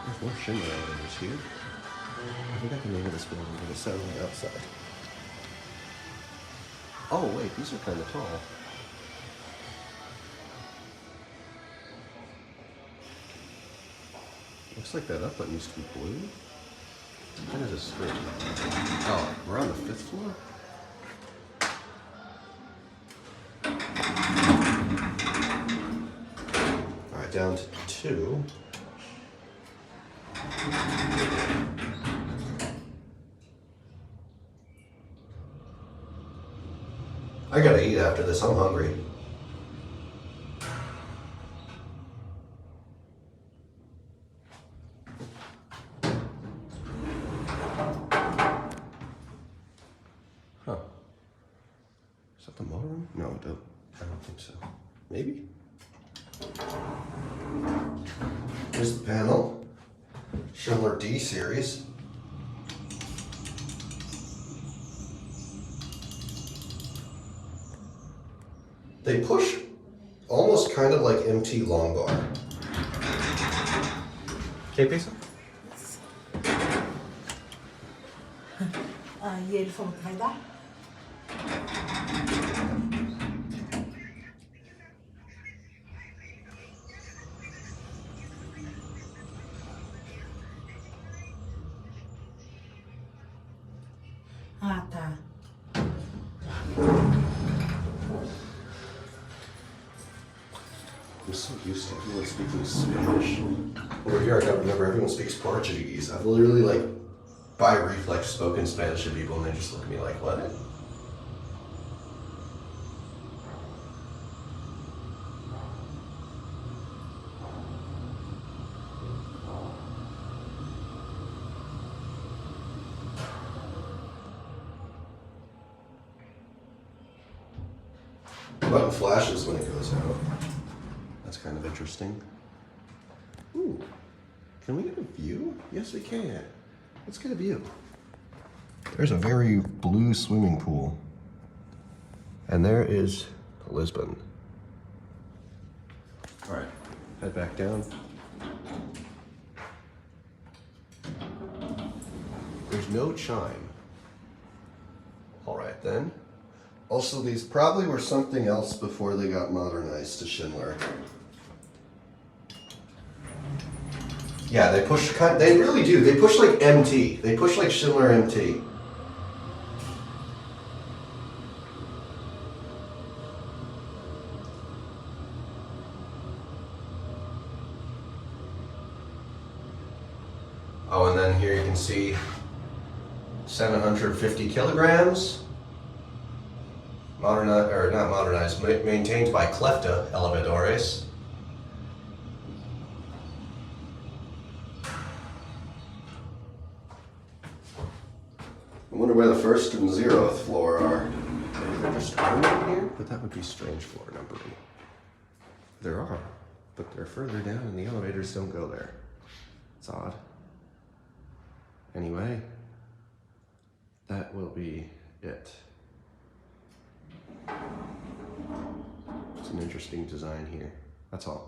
There's more Schindler elevators here. I forgot the name of this building, but it's set on the outside. Oh wait, these are kind of tall. Looks like that up button used to be blue. What is this screen? Oh, we're on the 5th floor? Alright, down to 2. I gotta eat after this, I'm hungry. Huh. Is that the motor room? No, I don't think so. Maybe? Here's the panel. Schindler D series. They push almost kind of like MT long bar. Que pensa? E ele falou que vai dar? Ah, tá. I'm so used to everyone speaking Spanish. Over here, I gotta remember everyone speaks Portuguese. I've literally, like, by reflex, spoken Spanish to people, and they just look at me like, what? The button flashes when it goes out. That's kind of interesting. Ooh, can we get a view? Yes, we can. Let's get a view. There's a very blue swimming pool. And there is Lisbon. All right, head back down. There's no chime. All right then. Also, these probably were something else before they got modernized to Schindler. Yeah, they push, they really do. They push like MT. They push like Schindler MT. Oh, and then here you can see 750 kilograms. Modernized, or not modernized, maintained by Clefta Elevadores. I wonder where the 1st and 0th floor are. Maybe they're just over here? But that would be strange floor numbering. There are, but they're further down and the elevators don't go there. It's odd. Anyway, that will be it. It's an interesting design here. That's all.